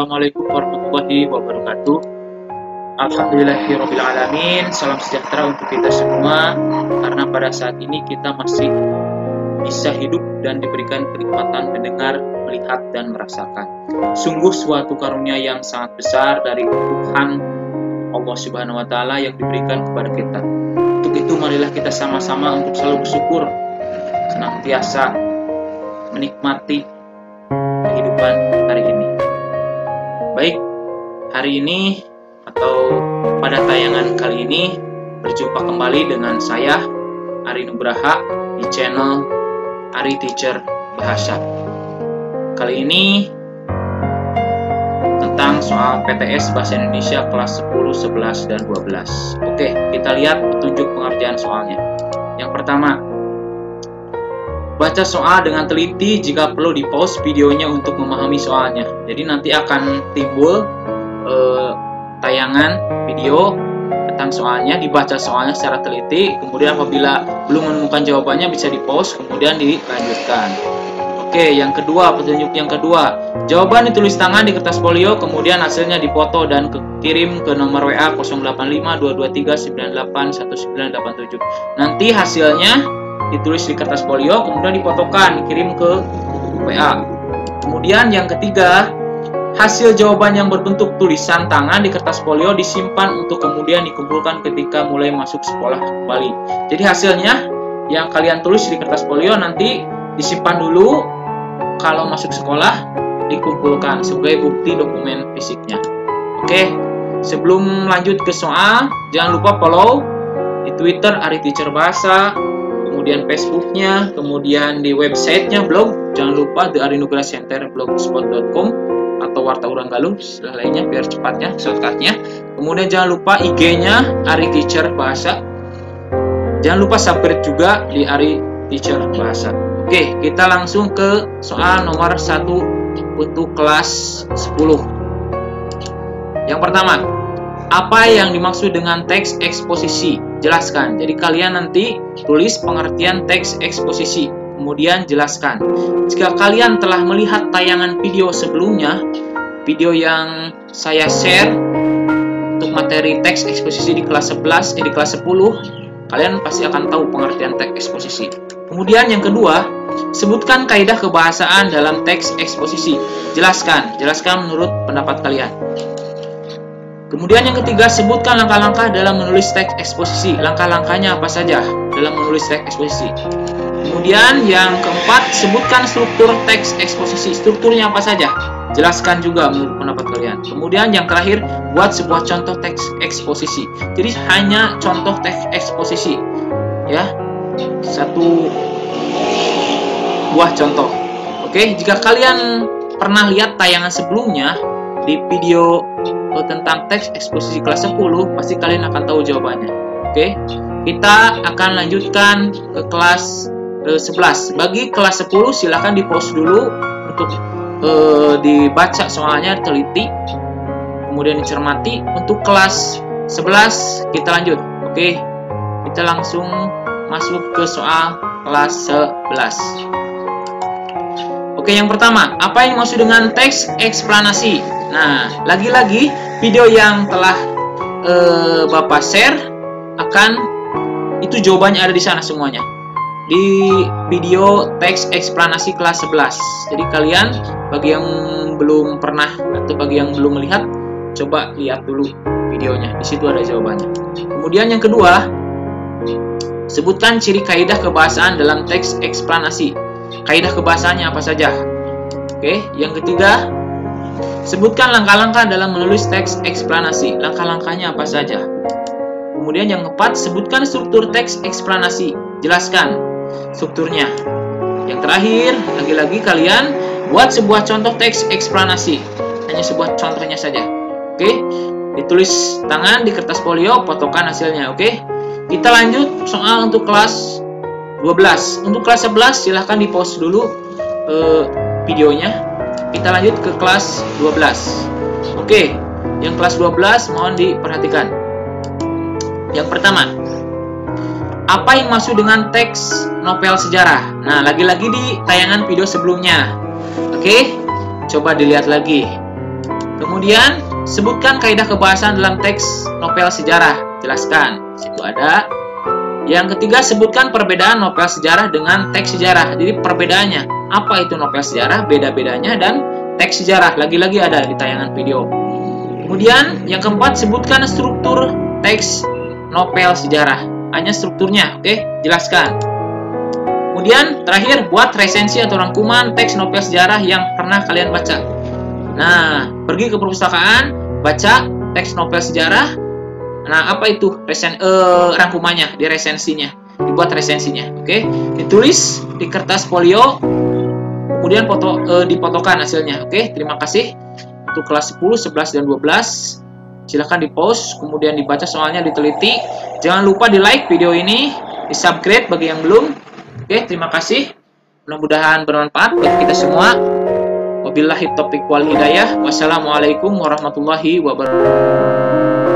Assalamualaikum warahmatullahi wabarakatuh. Alhamdulillahirrabbilalamin. Salam sejahtera untuk kita semua, karena pada saat ini kita masih bisa hidup dan diberikan kenikmatan mendengar, melihat, dan merasakan. Sungguh suatu karunia yang sangat besar dari Tuhan Allah Subhanahu wa Ta'ala yang diberikan kepada kita. Untuk itu marilah kita sama-sama untuk selalu bersyukur, senantiasa menikmati kehidupan hari ini. Baik, hari ini atau pada tayangan kali ini berjumpa kembali dengan saya Ari Nugraha di channel Ari Teacher Bahasa. Kali ini tentang soal PTS Bahasa Indonesia kelas 10, 11, dan 12. Oke, kita lihat petunjuk pengerjaan soalnya. Yang pertama, baca soal dengan teliti, jika perlu di-pause videonya untuk memahami soalnya. Jadi nanti akan timbul tayangan video tentang soalnya, dibaca soalnya secara teliti, kemudian apabila belum menemukan jawabannya bisa di-pause, kemudian dilanjutkan. Oke, yang kedua, petunjuk yang kedua, jawaban ditulis tangan di kertas folio, kemudian hasilnya difoto dan kirim ke nomor WA 085223981987. Nanti hasilnya ditulis di kertas folio, kemudian difotokan, dikirim ke WA. Kemudian yang ketiga, hasil jawaban yang berbentuk tulisan tangan di kertas folio disimpan untuk kemudian dikumpulkan ketika mulai masuk sekolah kembali. Jadi hasilnya yang kalian tulis di kertas folio nanti disimpan dulu, kalau masuk sekolah dikumpulkan sebagai bukti dokumen fisiknya. Oke, sebelum lanjut ke soal, jangan lupa follow di Twitter Ari Teacher Bahasa, kemudian Facebooknya, kemudian di websitenya, blog, jangan lupa The Ari Nugraha Center blogspot.com atau Warta Urang Galung, istilah lainnya biar cepatnya, shortcutnya. Kemudian jangan lupa IG-nya Ari Teacher Bahasa. Jangan lupa subscribe juga di Ari Teacher Bahasa. Oke, kita langsung ke soal nomor 1 untuk kelas 10. Yang pertama, apa yang dimaksud dengan teks eksposisi? Jelaskan. Jadi kalian nanti tulis pengertian teks eksposisi, kemudian jelaskan. Jika kalian telah melihat tayangan video sebelumnya, video yang saya share untuk materi teks eksposisi di kelas 11, di kelas 10, kalian pasti akan tahu pengertian teks eksposisi. Kemudian yang kedua, sebutkan kaidah kebahasaan dalam teks eksposisi. Jelaskan menurut pendapat kalian. Kemudian yang ketiga, sebutkan langkah-langkah dalam menulis teks eksposisi. Langkah-langkahnya apa saja dalam menulis teks eksposisi. Kemudian yang keempat, sebutkan struktur teks eksposisi. Strukturnya apa saja? Jelaskan juga menurut pendapat kalian. Kemudian yang terakhir, buat sebuah contoh teks eksposisi. Jadi hanya contoh teks eksposisi, ya, satu buah contoh. Oke, jika kalian pernah lihat tayangan sebelumnya di video tentang teks eksposisi kelas 10, pasti kalian akan tahu jawabannya. Oke, kita akan lanjutkan ke kelas 11. Bagi kelas 10 silahkan di-pause dulu untuk dibaca soalnya teliti, kemudian dicermati. Untuk kelas 11 kita lanjut. Oke, kita langsung masuk ke soal kelas 11. Oke, yang pertama, apa yang dimaksud dengan teks eksplanasi? Nah, lagi-lagi video yang telah Bapak share itu jawabannya ada di sana semuanya. Di video teks eksplanasi kelas 11. Jadi kalian bagi yang belum pernah atau bagi yang belum melihat, coba lihat dulu videonya. Di situ ada jawabannya. Kemudian yang kedua, sebutkan ciri kaidah kebahasaan dalam teks eksplanasi. Kaidah kebahasaannya apa saja? Oke, yang ketiga, sebutkan langkah-langkah dalam menulis teks eksplanasi. Langkah-langkahnya apa saja? Kemudian yang keempat, sebutkan struktur teks eksplanasi. Jelaskan strukturnya. Yang terakhir, lagi-lagi kalian buat sebuah contoh teks eksplanasi. Hanya sebuah contohnya saja. Oke, ditulis tangan di kertas folio, fotokan hasilnya. Oke, kita lanjut soal untuk kelas 12. Untuk kelas 11 silahkan di-pause dulu videonya. Kita lanjut ke kelas 12. Oke, yang kelas 12 mohon diperhatikan. Yang pertama, apa yang maksud dengan teks novel sejarah? Nah, lagi-lagi di tayangan video sebelumnya. Oke, coba dilihat lagi. Kemudian, sebutkan kaidah kebahasaan dalam teks novel sejarah. Jelaskan. Situ ada. Yang ketiga, sebutkan perbedaan novel sejarah dengan teks sejarah. Jadi perbedaannya, apa itu novel sejarah, beda-bedanya, dan teks sejarah. Lagi-lagi ada di tayangan video. Kemudian, yang keempat, sebutkan struktur teks novel sejarah. Hanya strukturnya, oke? Jelaskan. Kemudian, terakhir, buat resensi atau rangkuman teks novel sejarah yang pernah kalian baca. Nah, pergi ke perpustakaan, baca teks novel sejarah. Nah, apa itu rangkumannya, di resensinya, dibuat resensinya, oke? Ditulis di kertas folio, kemudian difotokan hasilnya, oke? Terima kasih untuk kelas 10, 11, dan 12. Silahkan di-pause, kemudian dibaca soalnya, diteliti. Jangan lupa di-like video ini, di-subscribe bagi yang belum. Oke, terima kasih. Mudah-mudahan bermanfaat buat kita semua. Wabillahi taufiq wal hidayah. Wassalamualaikum warahmatullahi wabarakatuh.